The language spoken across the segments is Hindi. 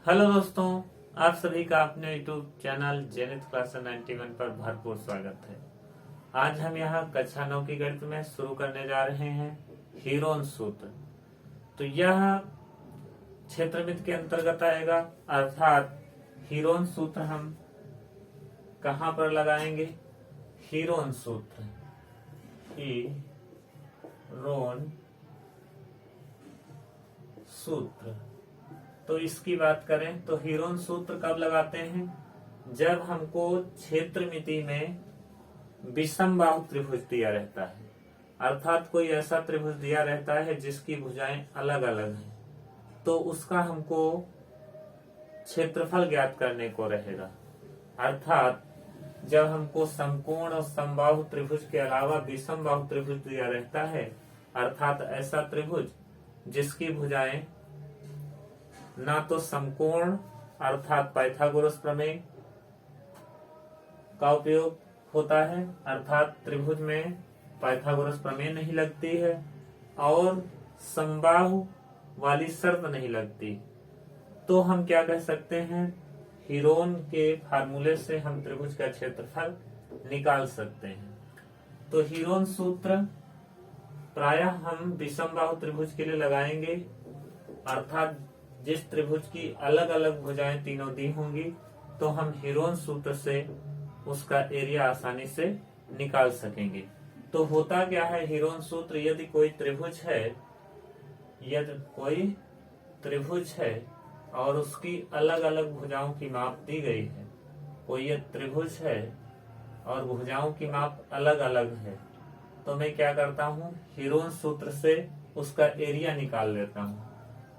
हेलो दोस्तों, आप सभी का अपने यूट्यूब चैनल जेनिथ क्लास 91 पर भरपूर स्वागत है। आज हम यहाँ कक्षा 9 की गणित में शुरू करने जा रहे हैं हीरोन सूत्र। तो यह क्षेत्रमित के अंतर्गत आएगा, अर्थात हीरोन सूत्र हम कहाँ पर लगाएंगे? हीरोन सूत्र, हीरोन सूत्र। तो इसकी बात करें तो हीरोन सूत्र कब लगाते हैं? जब हमको क्षेत्रमिति में विषमबाहु त्रिभुज दिया रहता है, अर्थात कोई ऐसा त्रिभुज दिया रहता है जिसकी भुजाएं अलग अलग हैं, तो उसका हमको क्षेत्रफल ज्ञात करने को रहेगा। अर्थात जब हमको समकोण और समबाहु त्रिभुज के अलावा विषमबाहु त्रिभुज दिया रहता है, अर्थात ऐसा त्रिभुज जिसकी भुजाएं ना तो समकोण अर्थात पाइथागोरस प्रमेय का उपयोग होता है, अर्थात त्रिभुज में पाइथागोरस प्रमेय नहीं लगती है, और समबाहु वाली शर्त नहीं लगती, तो हम क्या कह सकते हैं? हीरोन के फार्मूले से हम त्रिभुज का क्षेत्रफल निकाल सकते हैं। तो हीरोन सूत्र प्रायः हम विषमबाहु त्रिभुज के लिए लगाएंगे, अर्थात जिस त्रिभुज की अलग अलग भुजाएं तीनों दी होंगी, तो हम हीरोन सूत्र से उसका एरिया आसानी से निकाल सकेंगे। तो होता क्या है हीरोन सूत्र? यदि कोई त्रिभुज है और उसकी अलग अलग भुजाओं की माप दी गई है, कोई यह त्रिभुज है और भुजाओं की माप अलग अलग है, तो मैं क्या करता हूँ? हीरोन सूत्र से उसका एरिया निकाल लेता हूँ।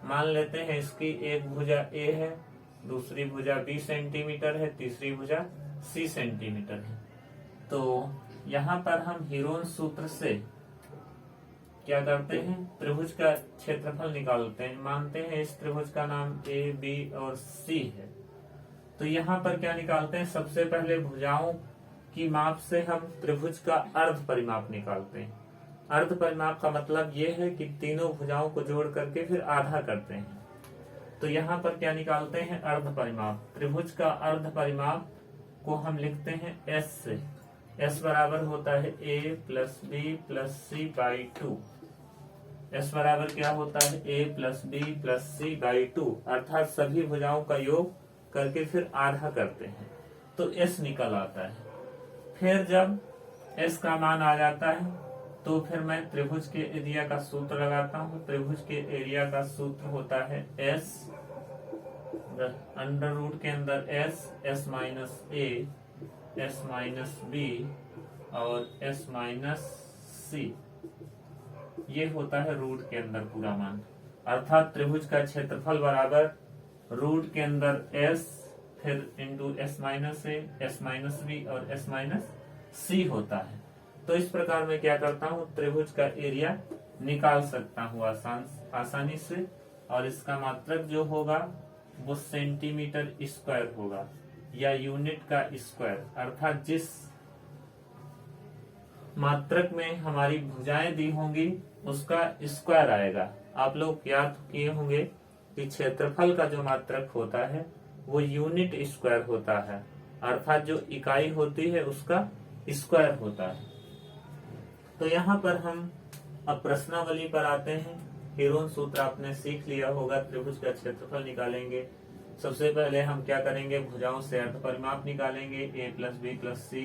मान लेते हैं इसकी एक भुजा A है, दूसरी भुजा B सेंटीमीटर है, तीसरी भुजा C सेंटीमीटर है। तो यहाँ पर हम हीरोन सूत्र से क्या करते हैं? त्रिभुज का क्षेत्रफल निकालते हैं। मानते हैं इस त्रिभुज का नाम A, B और C है। तो यहाँ पर क्या निकालते हैं? सबसे पहले भुजाओं की माप से हम त्रिभुज का अर्ध परिमाप निकालते हैं। अर्ध परिमाप का मतलब यह है कि तीनों भुजाओं को जोड़ करके फिर आधा करते हैं। तो यहाँ पर क्या निकालते हैं? अर्ध परिमाप। त्रिभुज का अर्ध परिमाप को हम लिखते हैं S से। S बराबर होता है A plus B plus C by 2। S बराबर क्या होता है? A plus B plus C by 2, अर्थात सभी भुजाओं का योग करके फिर आधा करते हैं, तो S निकल आता है। फिर जब S का मान आ जाता है तो फिर मैं त्रिभुज के एरिया का सूत्र लगाता हूँ। त्रिभुज के एरिया का सूत्र होता है S अंडर रूट के अंदर S minus A, S minus B और S माइनस C, ये होता है रूट के अंदर पूरा मान। अर्थात त्रिभुज का क्षेत्रफल बराबर रूट के अंदर S फिर into S minus A, S minus B और S माइनस C होता है। तो इस प्रकार मैं क्या करता हूँ? त्रिभुज का एरिया निकाल सकता हूँ आसानी से, और इसका मात्रक जो होगा वो सेंटीमीटर स्क्वायर होगा या यूनिट का स्क्वायर, अर्थात जिस मात्रक में हमारी भुजाएं दी होंगी उसका स्क्वायर आएगा। आप लोग याद किए होंगे कि क्षेत्रफल का जो मात्रक होता है वो यूनिट स्क्वायर होता है, अर्थात जो इकाई होती है उसका स्क्वायर होता है। तो यहाँ पर हम अब प्रश्नावली पर आते हैं। हीरोन सूत्र आपने सीख लिया होगा, त्रिभुज का क्षेत्रफल निकालेंगे। सबसे पहले हम क्या करेंगे? भुजाओं से अर्ध परिमाप निकालेंगे। A plus B plus C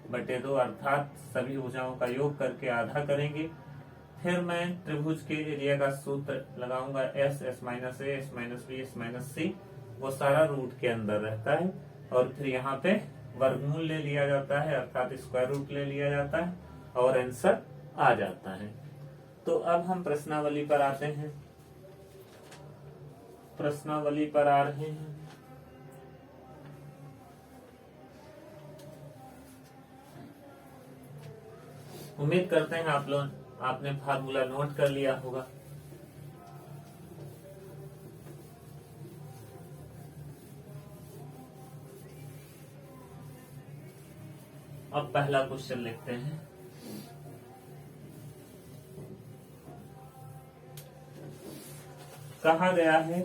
बटे 2, अर्थात सभी भुजाओं का योग करके आधा करेंगे। फिर मैं त्रिभुज के एरिया का सूत्र लगाऊंगा S minus A, S minus B, S minus C, वो सारा रूट के अंदर रहता है, और फिर यहाँ पे वर्गमूल ले लिया जाता है, अर्थात स्क्वायर रूट ले लिया जाता है और आंसर आ जाता है। तो अब हम प्रश्नावली पर आते हैं। प्रश्नावली पर आ रहे हैं। उम्मीद करते हैं आप लोग आपने फार्मूला नोट कर लिया होगा। अब पहला क्वेश्चन लिखते हैं। कहा गया है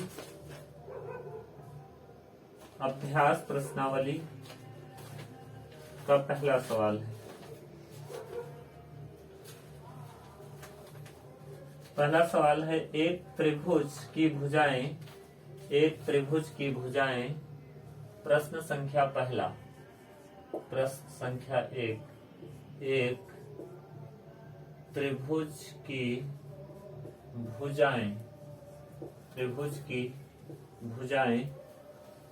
अभ्यास प्रश्नावली का पहला सवाल है। पहला सवाल है, एक त्रिभुज की भुजाएं प्रश्न संख्या पहला, प्रश्न संख्या एक त्रिभुज की भुजाएं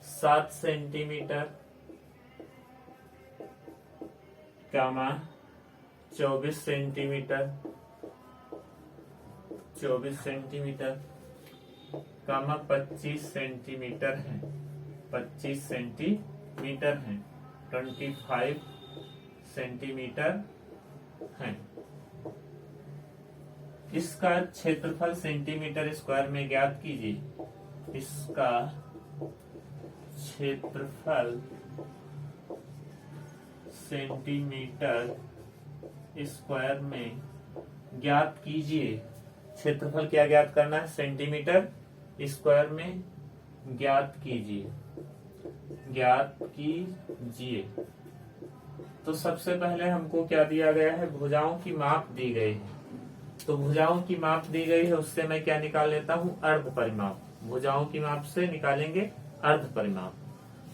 7 सेंटीमीटर, 24 सेंटीमीटर, 25 सेंटीमीटर है, 25 सेंटीमीटर है, 25 सेंटीमीटर है। इसका क्षेत्रफल सेंटीमीटर स्क्वायर में ज्ञात कीजिए। इसका क्षेत्रफल सेंटीमीटर स्क्वायर में ज्ञात कीजिए। क्षेत्रफल क्या ज्ञात करना है? सेंटीमीटर स्क्वायर में ज्ञात कीजिए। तो सबसे पहले हमको क्या दिया गया है? भुजाओं की माप दी गई है। तो भुजाओं की माप दी गई है, उससे मैं क्या निकाल लेता हूँ? अर्ध परिमाप। भुजाओं की माप से निकालेंगे अर्ध परिमाप।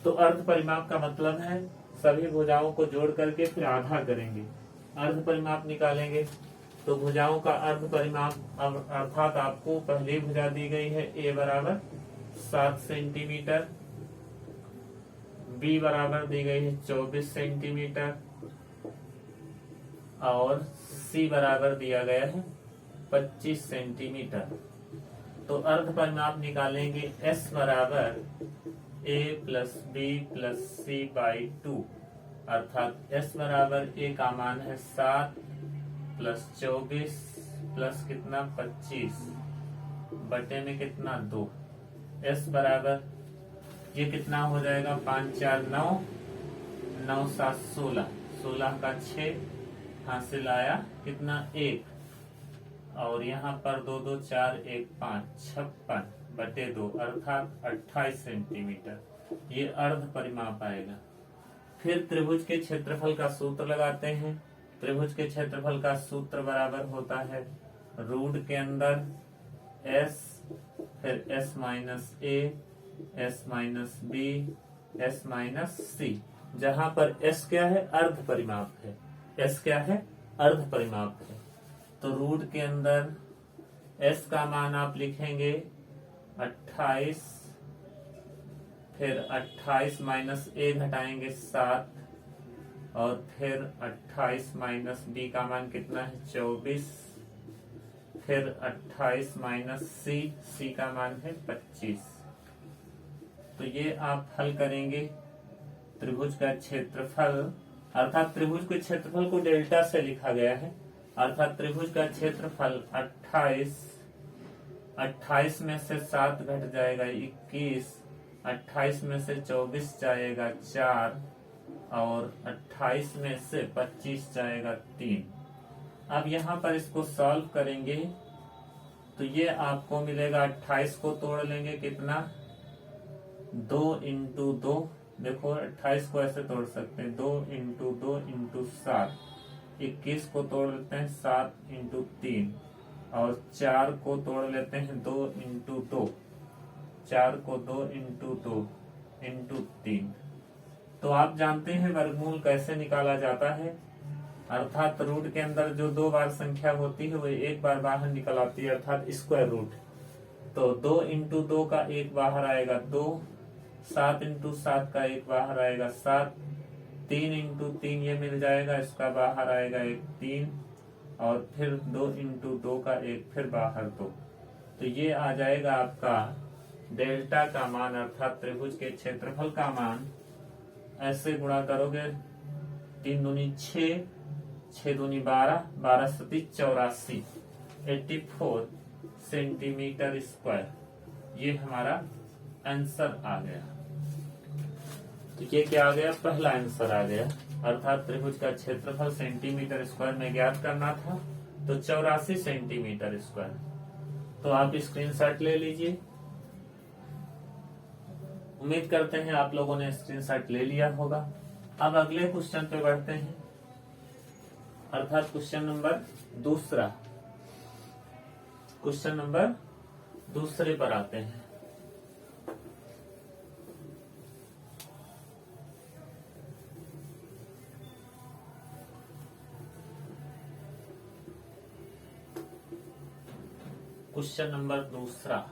तो अर्ध परिमाप का मतलब है सभी भुजाओं को जोड़ करके फिर आधा करेंगे, अर्ध परिमाप निकालेंगे। तो भुजाओं का अर्ध परिमाप अर्थात आपको पहली भुजा दी गई है ए बराबर 7 सेंटीमीटर, बी बराबर दी गई है 24 सेंटीमीटर और सी बराबर दिया गया है 25 सेंटीमीटर। तो अर्ध परिमाप निकालेंगे एस बराबर A plus B plus C by 2, अर्थात एस बराबर ए का मान है 7 प्लस 24 प्लस कितना 25 बटे में कितना 2। एस बराबर ये कितना हो जाएगा? 5 4 9, 9 7 16, 16 का 6 हासिल आया कितना 1, और यहाँ पर 2 2 4 1 5 56 बटे 2 अर्थात 28 सेंटीमीटर। ये अर्ध परिमाप आएगा। फिर त्रिभुज के क्षेत्रफल का सूत्र लगाते हैं। त्रिभुज के क्षेत्रफल का सूत्र बराबर होता है रूट के अंदर s, फिर s minus a, s minus b, s minus c, जहां पर s क्या है? अर्ध परिमाप है। s क्या है? अर्ध परिमाप है। तो रूट के अंदर s का मान आप लिखेंगे 28, फिर 28 माइनस a घटाएंगे 7, और फिर 28 माइनस b का मान कितना है? 24, फिर 28 माइनस c का मान है 25। तो ये आप हल करेंगे। त्रिभुज का क्षेत्रफल अर्थात त्रिभुज के क्षेत्रफल को डेल्टा से लिखा गया है, अर्थात त्रिभुज का क्षेत्रफल 28 में से 7 घट जाएगा 21, 28 में से 24 जाएगा 4, और 28 में से 25 जाएगा 3। अब यहाँ पर इसको सॉल्व करेंगे तो ये आपको मिलेगा 28 को तोड़ लेंगे कितना? 2 इंटू 2। देखो 28 को ऐसे तोड़ सकते हैं 2 इंटू 2 इंटू 7। 21 को तोड़ लेते हैं 7 इंटू 3, और 4 को तोड़ लेते हैं 2 इंटू 2, 4 को 2 इंटू 2 इंटू 3। तो आप जानते हैं वर्गमूल कैसे निकाला जाता है, अर्थात रूट के अंदर जो 2 बार संख्या होती है वो एक बार बाहर निकल आती है, अर्थात स्क्वायर रूट। तो 2 इंटू 2 का 1 बाहर आएगा 2, 7 इंटू 7 का 1 बाहर आएगा 7, 3 इंटू 3 ये मिल जाएगा, इसका बाहर आएगा 1 3, और फिर 2 इंटू 2 का 1 फिर बाहर 2। तो ये आ जाएगा आपका डेल्टा का मान, अर्थात त्रिभुज के क्षेत्रफल का मान। ऐसे गुणा करोगे 3 दूनी 6, 6 दूनी 12, 12 सती 84, 84 सेंटीमीटर स्क्वायर। ये हमारा आंसर आ गया। तो ये क्या आ गया? पहला आंसर आ गया, अर्थात त्रिभुज का क्षेत्रफल सेंटीमीटर स्क्वायर में ज्ञात करना था, तो 84 सेंटीमीटर स्क्वायर। तो आप स्क्रीनशॉट ले लीजिए। उम्मीद करते हैं आप लोगों ने स्क्रीनशॉट ले लिया होगा। अब अगले क्वेश्चन पे बढ़ते हैं, अर्थात क्वेश्चन नंबर दूसरा। क्वेश्चन नंबर दूसरे पर आते हैं। क्वेश्चन नंबर दूसरा,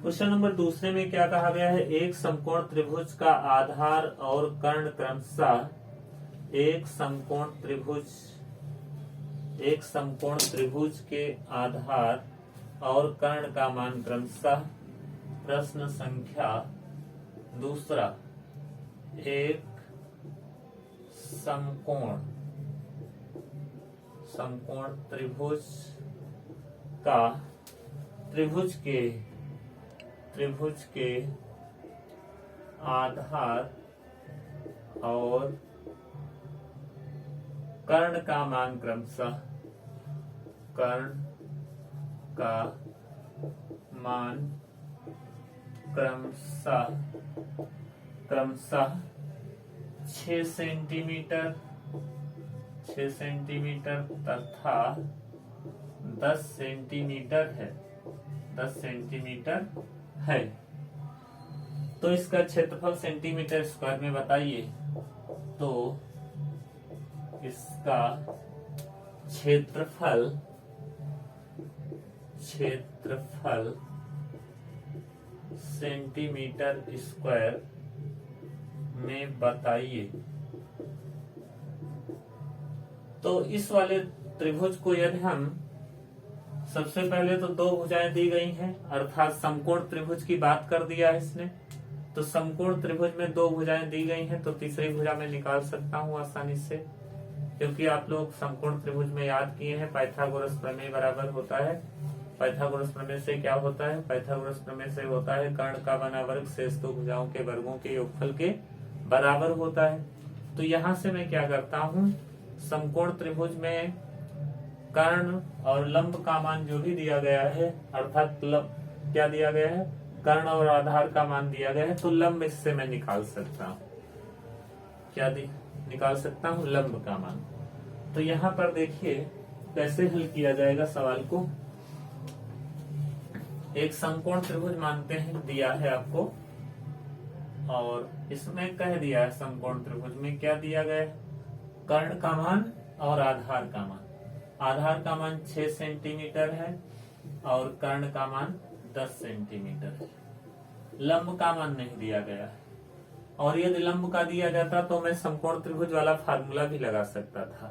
क्वेश्चन नंबर दूसरे में क्या कहा गया है, एक समकोण त्रिभुज का आधार और कर्ण क्रमशः एक समकोण त्रिभुज के आधार और कर्ण का मान क्रमशः। प्रश्न संख्या दूसरा, एक समकोण त्रिभुज का त्रिभुज के आधार और कर्ण का मान क्रमशः 6 सेंटीमीटर तथा 10 सेंटीमीटर है। तो इसका क्षेत्रफल सेंटीमीटर स्क्वायर में बताइए। तो इसका क्षेत्रफल सेंटीमीटर स्क्वायर में बताइए। तो इस वाले त्रिभुज को यदि हम सबसे पहले तो दो भुजाएं दी गई हैं, अर्थात समकोण त्रिभुज की बात कर दिया है इसने। तो समकोण त्रिभुज में दो भुजाएं दी गई हैं, तो तीसरी भुजा में निकाल सकता हूं आसानी से, क्योंकि आप लोग समकोण त्रिभुज में याद किए हैं पाइथागोरस प्रमेय बराबर होता है। पाइथागोरस प्रमेय से क्या होता है, पाइथागोरस प्रमेय से होता है कर्ण का बना वर्ग शेष दो भुजाओं के वर्गों के योगफल के बराबर होता है। तो यहां से मैं क्या करता हूं, समकोण त्रिभुज में कर्ण और लंब का मान जो भी दिया गया है, अर्थात क्या दिया गया है, कर्ण और आधार का मान दिया गया है, तो लंब इससे मैं निकाल सकता हूं। क्या निकाल सकता हूं, लंब का मान। तो यहाँ पर देखिए कैसे हल किया जाएगा सवाल को। एक समकोण त्रिभुज मानते हैं, दिया है आपको, और इसमें कह दिया है समकोण त्रिभुज में क्या दिया गया है, कर्ण का मान और आधार का मान। आधार का मान 6 सेंटीमीटर है और कर्ण का मान 10 सेंटीमीटर है। लंब का मान नहीं दिया गया है, और यदि लंब का दिया जाता तो मैं समकोण त्रिभुज वाला फार्मूला भी लगा सकता था,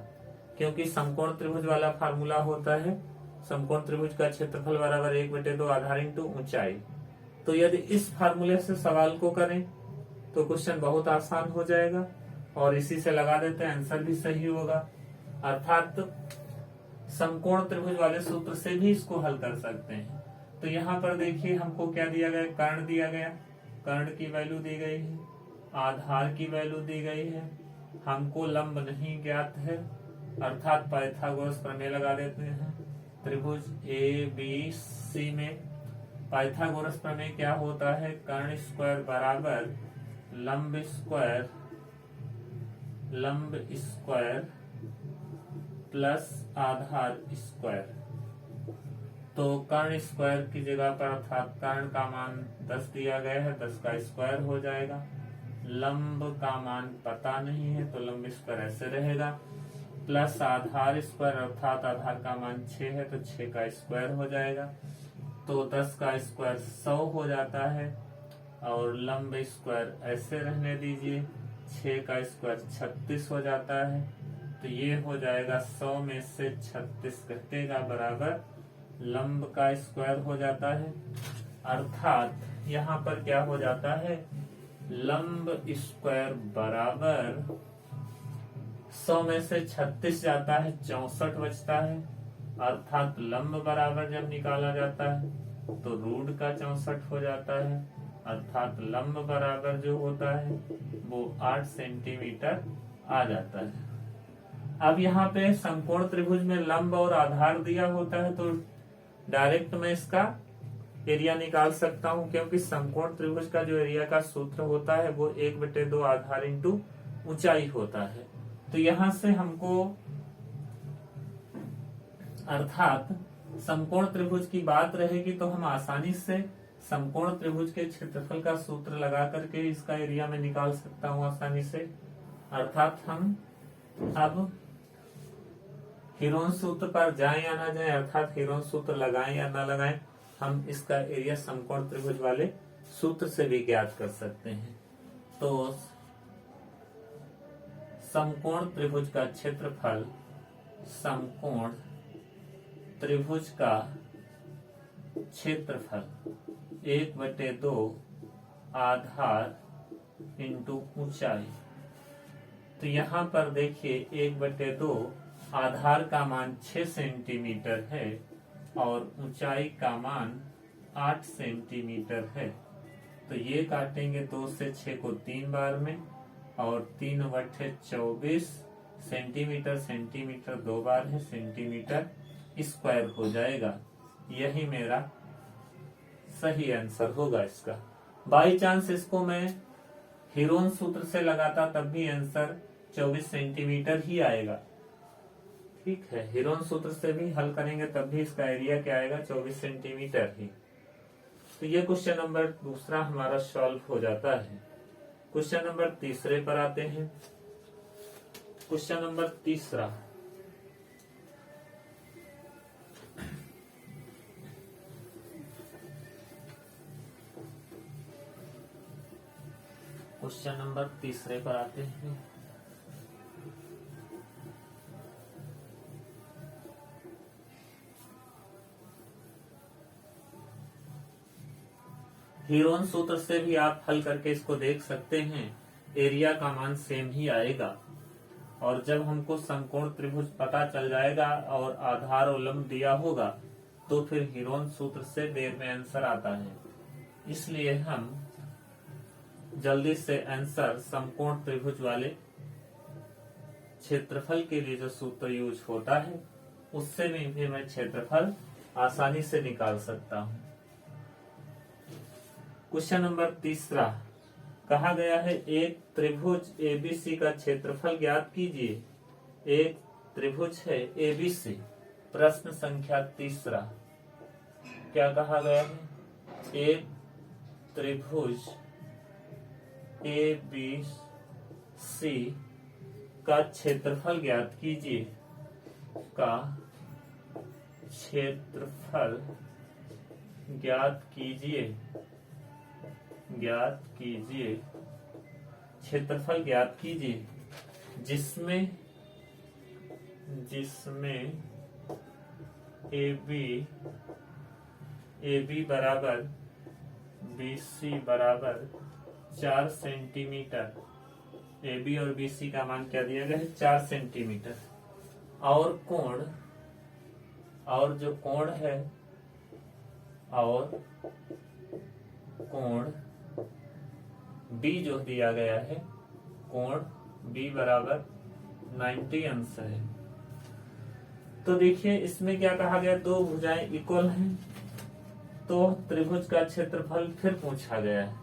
क्योंकि समकोण त्रिभुज वाला फार्मूला होता है समकोण त्रिभुज का क्षेत्रफल बराबर 1/2 आधार इंटू ऊंचाई। तो यदि इस फार्मूले से सवाल को करें तो क्वेश्चन बहुत आसान हो जाएगा, और इसी से लगा देते हैं, आंसर भी सही होगा। अर्थात समकोण त्रिभुज वाले सूत्र से भी इसको हल कर सकते हैं। तो यहाँ पर देखिए हमको क्या दिया गया, कर्ण दिया गया, कर्ण की वैल्यू दी गई है, आधार की वैल्यू दी गई है, हमको लंब नहीं ज्ञात है, अर्थात पाइथागोरस प्रमेय लगा देते हैं। त्रिभुज ABC में पाइथागोरस प्रमेय क्या होता है, कर्ण स्क्वायर बराबर लंब स्क्वायर प्लस आधार स्क्वायर। तो कर्ण स्क्वायर की जगह पर, अर्थात कर्ण का मान 10 दिया गया है, 10 का स्क्वायर हो जाएगा। लंब का मान पता नहीं है तो लंब स्क्वायर ऐसे रहेगा, प्लस आधार स्क्वायर, अर्थात आधार का मान 6 है तो 6 का स्क्वायर हो जाएगा। तो 10 का स्क्वायर 100 हो जाता है, और लंब स्क्वायर ऐसे रहने दीजिए, 6 का स्क्वायर 36 हो जाता है। तो ये हो जाएगा 100 में से 36 घटेगा बराबर लंब का स्क्वायर हो जाता है। अर्थात यहाँ पर क्या हो जाता है, लंब स्क्वायर बराबर 100 में से 36 जाता है, 64 बचता है। अर्थात लंब बराबर जब निकाला जाता है तो रूट का 64 हो जाता है। अर्थात लंब बराबर जो होता है वो 8 सेंटीमीटर आ जाता है। अब यहाँ पे समकोण त्रिभुज में लंब और आधार दिया होता है तो डायरेक्ट मैं इसका एरिया निकाल सकता हूँ, क्योंकि समकोण त्रिभुज का जो एरिया का सूत्र होता है वो 1/2 आधार इंटू ऊंचाई होता है। तो यहाँ से हमको अर्थात समकोण त्रिभुज की बात रहेगी तो हम आसानी से समकोण त्रिभुज के क्षेत्रफल का सूत्र लगा करके इसका एरिया में निकाल सकता हूँ आसानी से। अर्थात हम अब हीरोन सूत्र पर जाएं या ना जाएं, अर्थात हीरोन सूत्र लगाएं या ना लगाएं, हम इसका एरिया समकोण त्रिभुज वाले सूत्र से भी ज्ञात कर सकते हैं। तो समकोण त्रिभुज का क्षेत्रफल समकोण त्रिभुज का क्षेत्रफल 1/2 आधार इंटू ऊंचाई। तो यहाँ पर देखिए 1/2 आधार का मान 6 सेंटीमीटर है और ऊंचाई का मान 8 सेंटीमीटर है। तो ये काटेंगे 2 से 6 को 3 बार में और 3/24 सेंटीमीटर, सेंटीमीटर 2 बार है, सेंटीमीटर स्क्वायर हो जाएगा। यही मेरा सही आंसर होगा इसका। बाई चांस इसको मैं हीरोन सूत्र से लगाता तब भी आंसर 24 सेंटीमीटर ही आएगा। ठीक है, हीरोन सूत्र से भी हल करेंगे तब भी इसका एरिया क्या आएगा, 24 सेंटीमीटर ही। तो ये क्वेश्चन नंबर दूसरा हमारा सॉल्व हो जाता है। क्वेश्चन नंबर तीसरे पर आते हैं। क्वेश्चन नंबर तीसरा, क्वेश्चन नंबर तीसरे पर आते हैं। हीरोन सूत्र से भी आप हल करके इसको देख सकते हैं, एरिया का मान सेम ही आएगा। और जब हमको समकोण त्रिभुज पता चल जाएगा और आधार और लंब दिया होगा तो फिर हीरोन सूत्र से देर में आंसर आता है। इसलिए हम जल्दी से आंसर समकोण त्रिभुज वाले क्षेत्रफल के लिए जो सूत्र यूज होता है उससे भी मैं क्षेत्रफल आसानी से निकाल सकता हूँ। क्वेश्चन नंबर तीसरा, कहा गया है एक त्रिभुज एबीसी का क्षेत्रफल ज्ञात कीजिए। एक त्रिभुज है एबीसी। प्रश्न संख्या तीसरा, क्या कहा गया है, एक त्रिभुज एबीसी का क्षेत्रफल ज्ञात कीजिए। का क्षेत्रफल ज्ञात कीजिए, ज्ञात कीजिए, क्षेत्रफल ज्ञात कीजिए जिसमें AB बराबर BC बराबर 4 सेंटीमीटर। AB और BC का मान क्या दिया गया है, 4 सेंटीमीटर। और कोण, और जो कोण है, और कोण B जो दिया गया है, कोण B बराबर 90 अंश है। तो देखिए इसमें क्या कहा गया, दो भुजाएं इक्वल हैं तो त्रिभुज का क्षेत्रफल फिर पूछा गया है।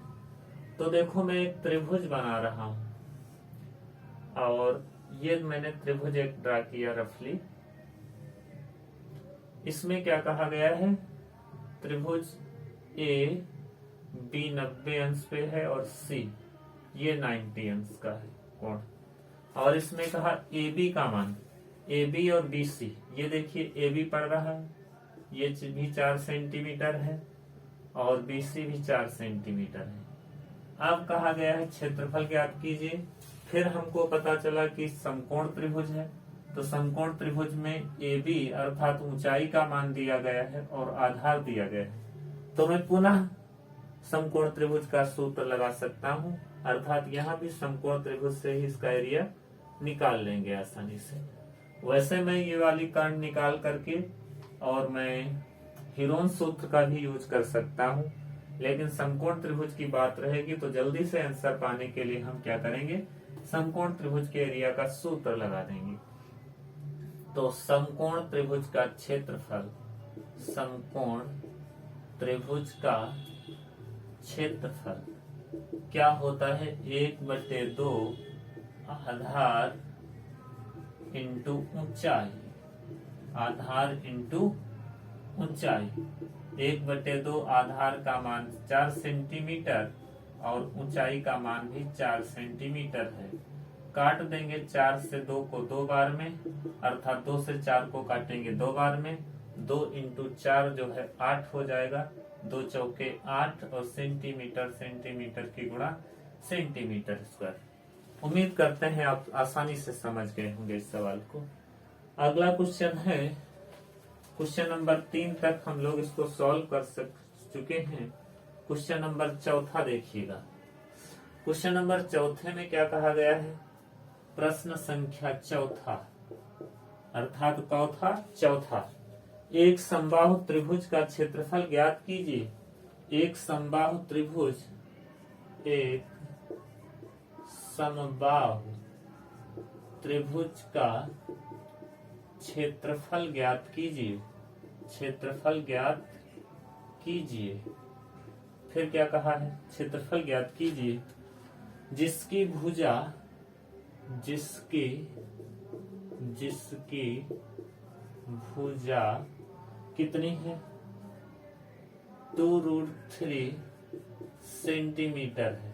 तो देखो मैं एक त्रिभुज बना रहा हूं और ये मैंने त्रिभुज एक ड्रा किया रफली। इसमें क्या कहा गया है, त्रिभुज ए बी 90 अंश पे है और सी ये 90 अंश का है कोण। और इसमें कहा ए बी का मान, ए बी और बी सी, ये देखिए ए बी पड़ रहा है, ये भी 4 सेंटीमीटर है और बी सी भी 4 सेंटीमीटर है। अब कहा गया है क्षेत्रफल ज्ञात कीजिए। फिर हमको पता चला कि समकोण त्रिभुज है, तो समकोण त्रिभुज में ए बी अर्थात ऊंचाई का मान दिया गया है और आधार दिया गया है। तो मैं पुनः समकोण त्रिभुज का सूत्र लगा सकता हूँ, अर्थात यहाँ भी समकोण त्रिभुज से ही इसका एरिया निकाल लेंगे आसानी से। वैसे मैं ये वाली कांड निकाल करके और मैं हीरोन सूत्र का भी यूज कर सकता हूँ, लेकिन समकोण त्रिभुज की बात रहेगी तो जल्दी से आंसर पाने के लिए हम क्या करेंगे, समकोण त्रिभुज के एरिया का सूत्र लगा देंगे। तो समकोण त्रिभुज का क्षेत्रफल, समकोण त्रिभुज का क्षेत्रफल क्या होता है, 1/2 आधार इंटू ऊंचाई, आधार इंटू ऊंचाई। 1/2 आधार का मान 4 सेंटीमीटर और ऊंचाई का मान भी 4 सेंटीमीटर है। काट देंगे 4 से 2 को 2 बार में, अर्थात 2 से 4 को काटेंगे 2 बार में। 2 इंटू 4 जो है 8 हो जाएगा, 2 चौके 8 और सेंटीमीटर, सेंटीमीटर की गुणा सेंटीमीटर स्क्वायर। उम्मीद करते हैं आप आसानी से समझ गए होंगे इस सवाल को। अगला क्वेश्चन है, क्वेश्चन नंबर 3 तक हम लोग इसको सॉल्व कर चुके हैं। क्वेश्चन नंबर 4 देखिएगा। क्वेश्चन नंबर 4 में क्या कहा गया है, प्रश्न संख्या 4 अर्थात चौथा, एक समबाहु त्रिभुज का क्षेत्रफल ज्ञात कीजिए। एक समबाहु त्रिभुज, एक समबाहु त्रिभुज का क्षेत्रफल ज्ञात कीजिए, क्षेत्रफल ज्ञात कीजिए। फिर क्या कहा है, क्षेत्रफल ज्ञात कीजिए जिसकी भुजा, जिसकी भुजा कितनी है, 2√3 सेंटीमीटर है।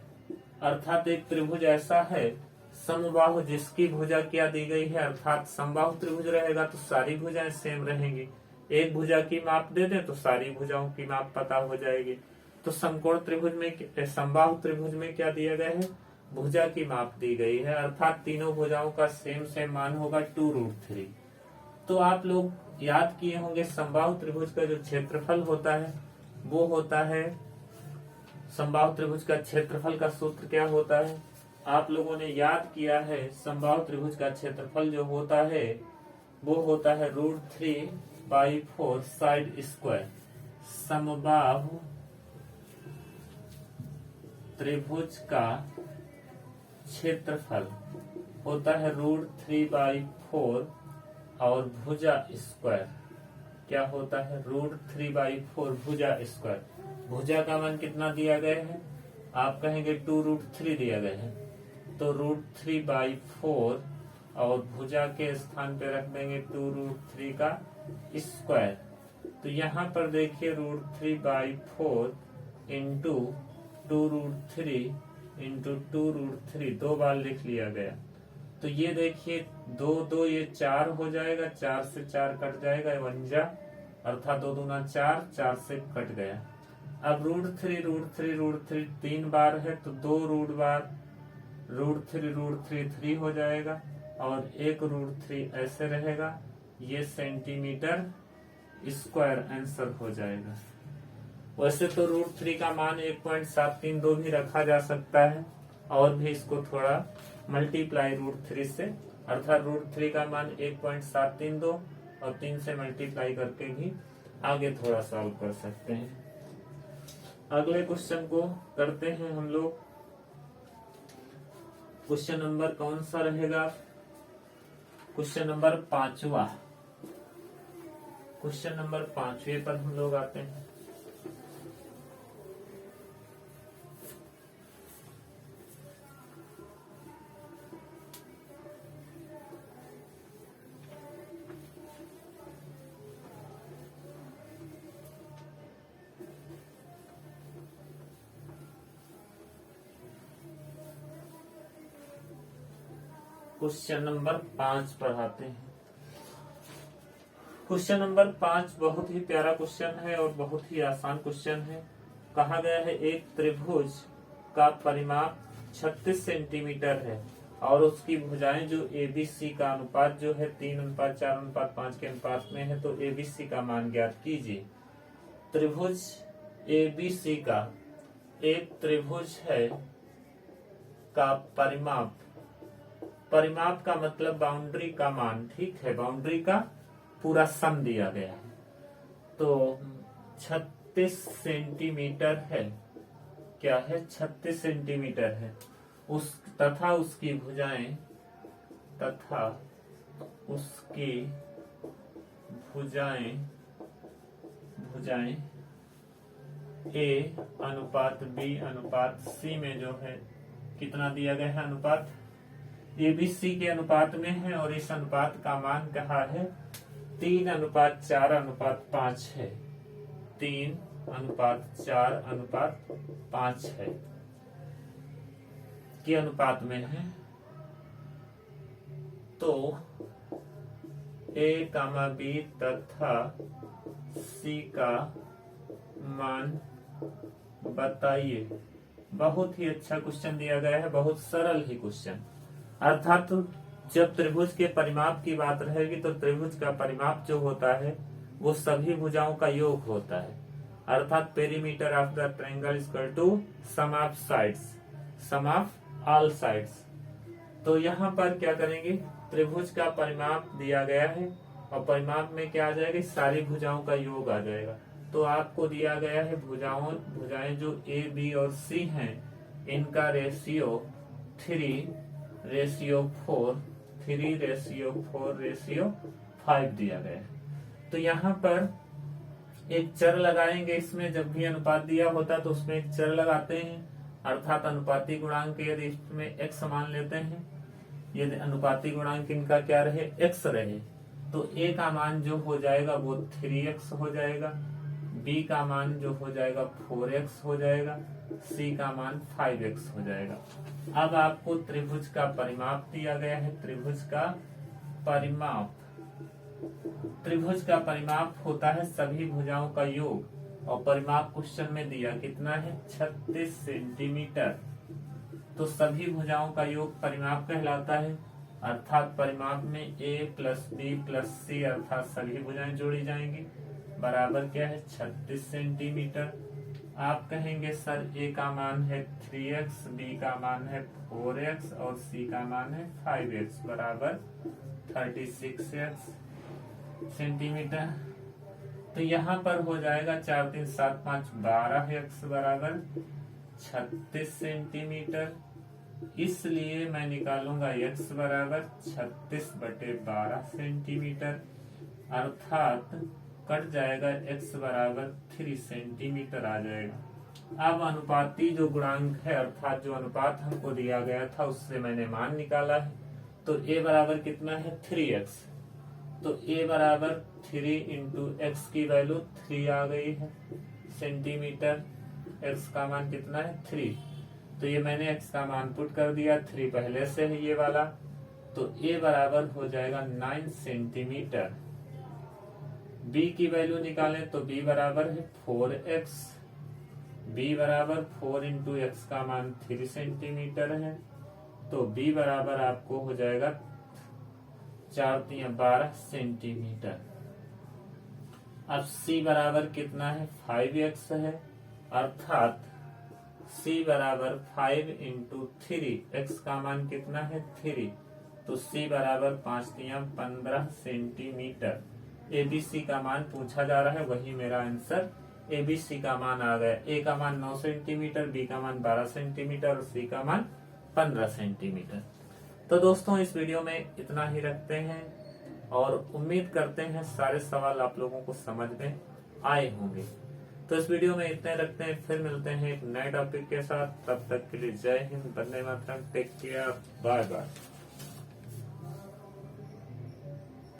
अर्थात एक त्रिभुज ऐसा है समबाहु जिसकी भुजा क्या दी गई है, अर्थात समबाहु त्रिभुज रहेगा तो सारी भुजाएं सेम रहेंगी। एक भुजा की माप दे दें तो सारी भुजाओं की माप पता हो जाएगी। तो समकोण त्रिभुज में, समबाहु त्रिभुज में क्या दिया गया है, भुजा की माप दी गई है, अर्थात तीनों भुजाओं का सेम मान होगा 2√3। तो आप लोग याद किए होंगे समबाहु त्रिभुज का जो क्षेत्रफल होता है वो होता है, समबाहु त्रिभुज का क्षेत्रफल का सूत्र क्या होता है, आप लोगों ने याद किया है। समबाहु त्रिभुज का क्षेत्रफल जो होता है वो होता है √3/4 साइड स्क्वायर। समबाहु त्रिभुज का क्षेत्रफल होता है √3/4 और भुजा स्क्वायर क्या होता है, √3/4 भुजा स्क्वायर। भुजा का मान कितना दिया गया है, आप कहेंगे 2√3 दिया गया है, तो √3/4 और भुजा के स्थान पे रख देंगे 2√3 का स्क्वायर। तो यहाँ पर देखिए √3/4 इंटू 2√3 इंटू 2√3 2 बार लिख लिया गया। तो ये देखिए 2 ये 4 हो जाएगा, 4 से 4 कट जाएगा, 1 अर्थात 2 दूना 4, 4 से कट गया। अब √3 3 बार है तो 2 रूट बार √3 3 हो जाएगा और 1 √3 ऐसे रहेगा। ये सेंटीमीटर स्क्वायर आंसर हो जाएगा। वैसे तो √3 का मान 1.732 भी रखा जा सकता है और भी इसको थोड़ा मल्टीप्लाई √3 से, अर्थात √3 का मान 1.732 और 3 से मल्टीप्लाई करके भी आगे थोड़ा सॉल्व कर सकते हैं। अगले क्वेश्चन को करते हैं हम लोग। क्वेश्चन नंबर कौन सा रहेगा, क्वेश्चन नंबर 5वां। क्वेश्चन नंबर 5वें पर हम लोग आते हैं। क्वेश्चन नंबर 5 पढ़ाते हैं। क्वेश्चन नंबर 5 बहुत ही प्यारा क्वेश्चन है और बहुत ही आसान क्वेश्चन है। कहा गया है एक त्रिभुज का परिमाप 36 सेंटीमीटर है और उसकी भुजाएं जो ABC का अनुपात जो है 3:4:5 के अनुपात में है, तो ABC का मान ज्ञात कीजिए। त्रिभुज ABC का एक त्रिभुज है का परिमाप, परिमाप का मतलब बाउंड्री का मान, ठीक है, बाउंड्री का पूरा सम दिया गया है, तो 36 सेंटीमीटर है, क्या है, 36 सेंटीमीटर है, उस तथा उसकी भुजाएं, तथा उसकी भुजाएं ए अनुपात बी अनुपात सी में जो है कितना दिया गया है अनुपात, ए बी सी के अनुपात में है, और इस अनुपात का मान कहा है 3:4:5 है, 3:4:5 है के अनुपात में है। तो ए कामा बी तथा सी का मान बताइए। बहुत ही अच्छा क्वेश्चन दिया गया है, बहुत सरल ही क्वेश्चन। अर्थात जब त्रिभुज के परिमाप की बात रहेगी तो त्रिभुज का परिमाप जो होता है वो सभी भुजाओं का योग होता है, अर्थात perimeter of the triangle equal to sum of sides, sum of all sides. तो यहाँ पर क्या करेंगे, त्रिभुज का परिमाप दिया गया है और परिमाप में क्या आ जाएगा, सारी भुजाओं का योग आ जाएगा। तो आपको दिया गया है भुजाएं जो ए बी और सी हैं, इनका रेशियो 3:4, 3:4:5 दिया गया है। तो यहाँ पर एक चर लगाएंगे, इसमें जब भी अनुपात दिया होता तो उसमें एक चर लगाते हैं, अर्थात अनुपाती गुणांक यदि इसमें x मान लेते हैं, यदि अनुपाती गुणांक इनका क्या रहे, x रहे, तो a का मान जो हो जाएगा वो 3x हो जाएगा, b का मान जो हो जाएगा 4x हो जाएगा, c का मान 5x हो जाएगा। अब आपको त्रिभुज का परिमाप दिया गया है, त्रिभुज का परिमाप, त्रिभुज का परिमाप होता है सभी भुजाओं का योग, और परिमाप क्वेश्चन में दिया कितना है, 36 सेंटीमीटर। तो सभी भुजाओं का योग परिमाप कहलाता है, अर्थात परिमाप में a plus b plus c अर्थात सभी भुजाएं जोड़ी जाएंगी, बराबर क्या है 36 सेंटीमीटर। आप कहेंगे सर a का मान है 3x, b का मान है 4x और c का मान है 5x, बराबर 36x सेंटीमीटर। तो यहाँ पर हो जाएगा 4 3 7 5 12x बराबर 36 सेंटीमीटर। इसलिए मैं निकालूंगा x बराबर 36/12 सेंटीमीटर, अर्थात कट जाएगा x बराबर 3 सेंटीमीटर आ जाएगा। अब अनुपाती जो गुणांक है, अर्थात जो अनुपात हमको दिया गया था उससे मैंने मान निकाला है। तो a बराबर कितना है 3x, तो a बराबर 3 इंटू एक्स की वैल्यू 3 आ गई है सेंटीमीटर, x का मान कितना है 3, तो ये मैंने x का मान पुट कर दिया, 3 पहले से है ये वाला, तो a बराबर हो जाएगा 9 सेंटीमीटर। b की वैल्यू निकालें तो b बराबर है 4x, b बराबर 4 इंटू एक्स का मान 3 सेंटीमीटर है, तो b बराबर आपको हो जाएगा 4 3 12 सेंटीमीटर। अब c बराबर कितना है 5x है, अर्थात c बराबर 5 इंटू 3, x का मान कितना है 3, तो c बराबर 5 3 15 सेंटीमीटर। ABC का मान पूछा जा रहा है, वही मेरा आंसर ABC का मान आ गया। A का मान 9 सेंटीमीटर, B का मान 12 सेंटीमीटर और C का मान 15 सेंटीमीटर। तो दोस्तों इस वीडियो में इतना ही रखते हैं और उम्मीद करते हैं सारे सवाल आप लोगों को समझ में आए होंगे। तो इस वीडियो में इतने रखते हैं, फिर मिलते हैं एक नए टॉपिक के साथ। तब तक के लिए जय Hind, Vande Mataram, take care, bye bye.